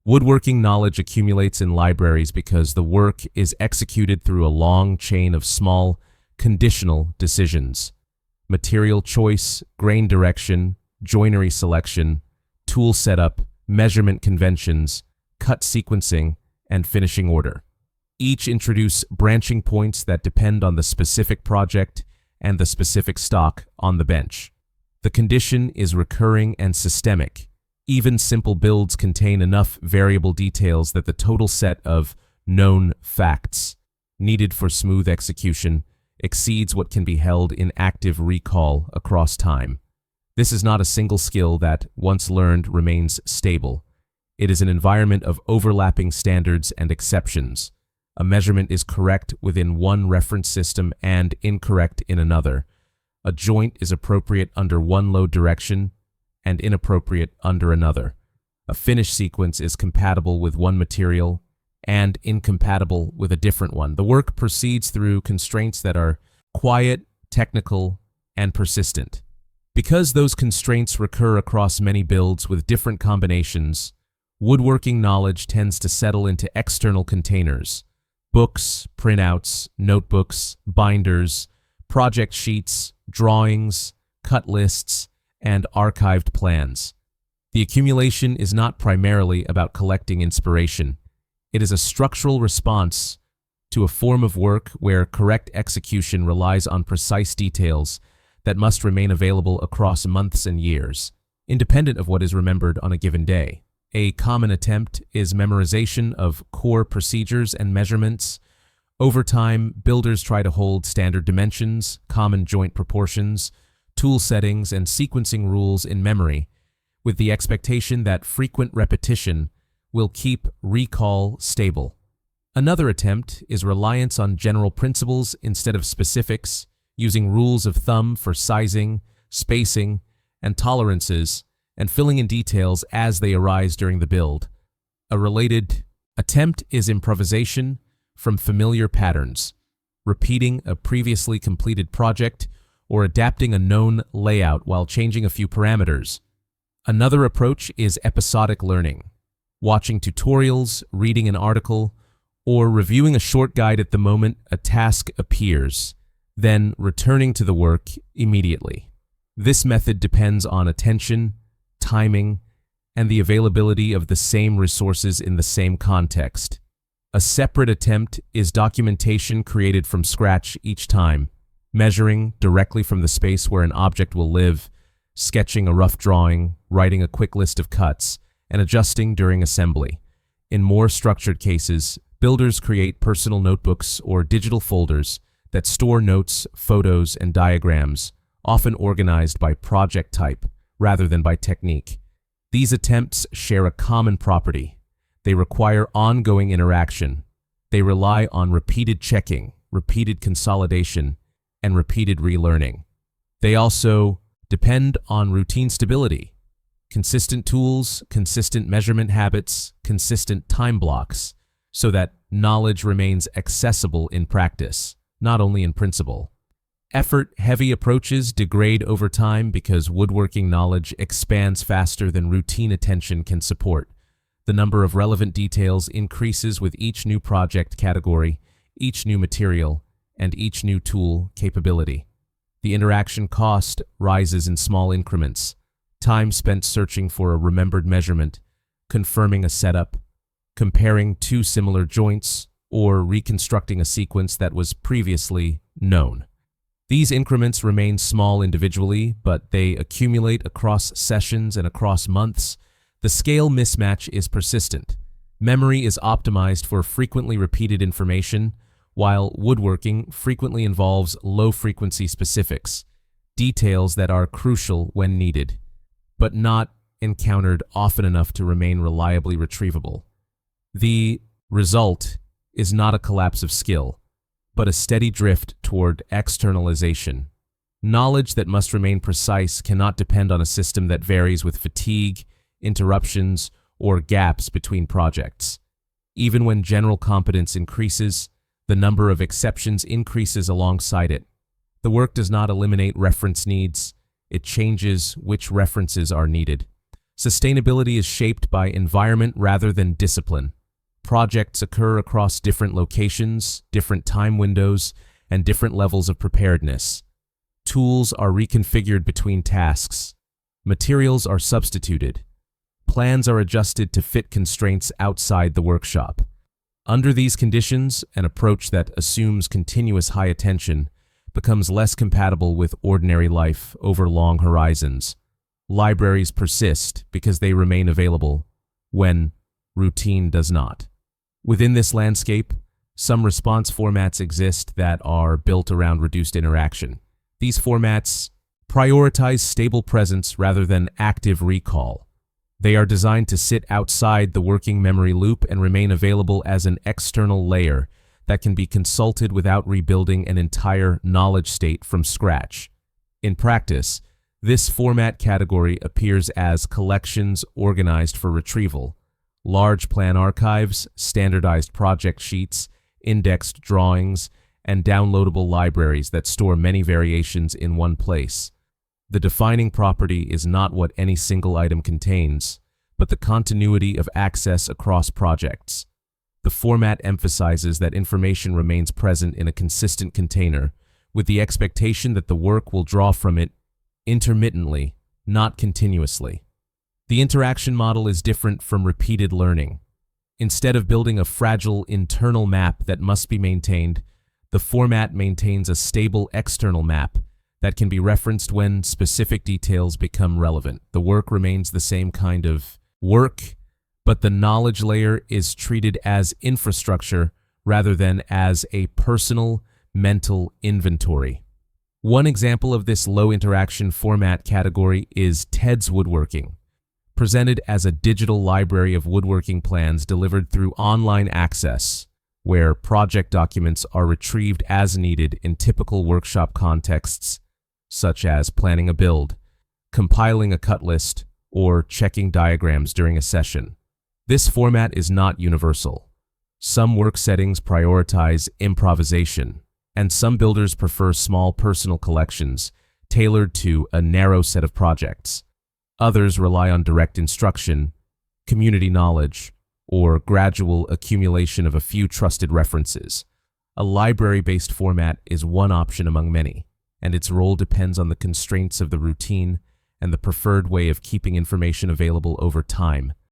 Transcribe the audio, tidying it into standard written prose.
Woodworking knowledge accumulates in libraries because the work is executed through a long chain of small, conditional decisions. Material choice, grain direction, joinery selection, tool setup, measurement conventions, cut sequencing, and finishing order. Each introduce branching points that depend on the specific project and the specific stock on the bench. The condition is recurring and systemic. Even simple builds contain enough variable details that the total set of known facts needed for smooth execution exceeds what can be held in active recall across time. This is not a single skill that, once learned, remains stable. It is an environment of overlapping standards and exceptions. A measurement is correct within one reference system and incorrect in another. A joint is appropriate under one load direction and inappropriate under another. A finish sequence is compatible with one material and incompatible with a different one. The work proceeds through constraints that are quiet, technical, and persistent. Because those constraints recur across many builds with different combinations, woodworking knowledge tends to settle into external containers: books, printouts, notebooks, binders, project sheets, drawings, cut lists, and archived plans. The accumulation is not primarily about collecting inspiration. It is a structural response to a form of work where correct execution relies on precise details that must remain available across months and years, independent of what is remembered on a given day. A common attempt is memorization of core procedures and measurements. Over time, builders try to hold standard dimensions, common joint proportions, tool settings, and sequencing rules in memory, with the expectation that frequent repetition will keep recall stable. Another attempt is reliance on general principles instead of specifics, using rules of thumb for sizing, spacing, and tolerances, and filling in details as they arise during the build. A related attempt is improvisation from familiar patterns, repeating a previously completed project or adapting a known layout while changing a few parameters. Another approach is episodic learning, watching tutorials, reading an article, or reviewing a short guide at the moment a task appears, then returning to the work immediately. This method depends on attention, timing, and the availability of the same resources in the same context. A separate attempt is documentation created from scratch each time, measuring directly from the space where an object will live, sketching a rough drawing, writing a quick list of cuts, and adjusting during assembly. In more structured cases, builders create personal notebooks or digital folders that store notes, photos, and diagrams, often organized by project type rather than by technique. These attempts share a common property. They require ongoing interaction. They rely on repeated checking, repeated consolidation, and repeated relearning. They also depend on routine stability, consistent tools, consistent measurement habits, consistent time blocks, so that knowledge remains accessible in practice, not only in principle. Effort-heavy approaches degrade over time because woodworking knowledge expands faster than routine attention can support. The number of relevant details increases with each new project category, each new material, and each new tool capability. The interaction cost rises in small increments. Time spent searching for a remembered measurement, confirming a setup, comparing two similar joints, or reconstructing a sequence that was previously known. These increments remain small individually, but they accumulate across sessions and across months. The scale mismatch is persistent. Memory is optimized for frequently repeated information, while woodworking frequently involves low-frequency specifics, details that are crucial when needed, but not encountered often enough to remain reliably retrievable. The result is not a collapse of skill, but a steady drift toward externalization. Knowledge that must remain precise cannot depend on a system that varies with fatigue, interruptions, or gaps between projects. Even when general competence increases, the number of exceptions increases alongside it. The work does not eliminate reference needs, it changes which references are needed. Sustainability is shaped by environment rather than discipline. Projects occur across different locations, different time windows, and different levels of preparedness. Tools are reconfigured between tasks. Materials are substituted. Plans are adjusted to fit constraints outside the workshop. Under these conditions, an approach that assumes continuous high attention becomes less compatible with ordinary life over long horizons. Libraries persist because they remain available when routine does not. Within this landscape, some response formats exist that are built around reduced interaction. These formats prioritize stable presence rather than active recall. They are designed to sit outside the working memory loop and remain available as an external layer that can be consulted without rebuilding an entire knowledge state from scratch. In practice, this format category appears as collections organized for retrieval, large plan archives, standardized project sheets, indexed drawings, and downloadable libraries that store many variations in one place. The defining property is not what any single item contains, but the continuity of access across projects. The format emphasizes that information remains present in a consistent container, with the expectation that the work will draw from it intermittently, not continuously. The interaction model is different from repeated learning. Instead of building a fragile internal map that must be maintained, the format maintains a stable external map that can be referenced when specific details become relevant. The work remains the same kind of work, but the knowledge layer is treated as infrastructure rather than as a personal mental inventory. One example of this low interaction format category is TED's Woodworking, presented as a digital library of woodworking plans delivered through online access, where project documents are retrieved as needed in typical workshop contexts, such as planning a build, compiling a cut list, or checking diagrams during a session. This format is not universal. Some work settings prioritize improvisation, and some builders prefer small personal collections tailored to a narrow set of projects. Others rely on direct instruction, community knowledge, or gradual accumulation of a few trusted references. A library-based format is one option among many, and its role depends on the constraints of the routine and the preferred way of keeping information available over time.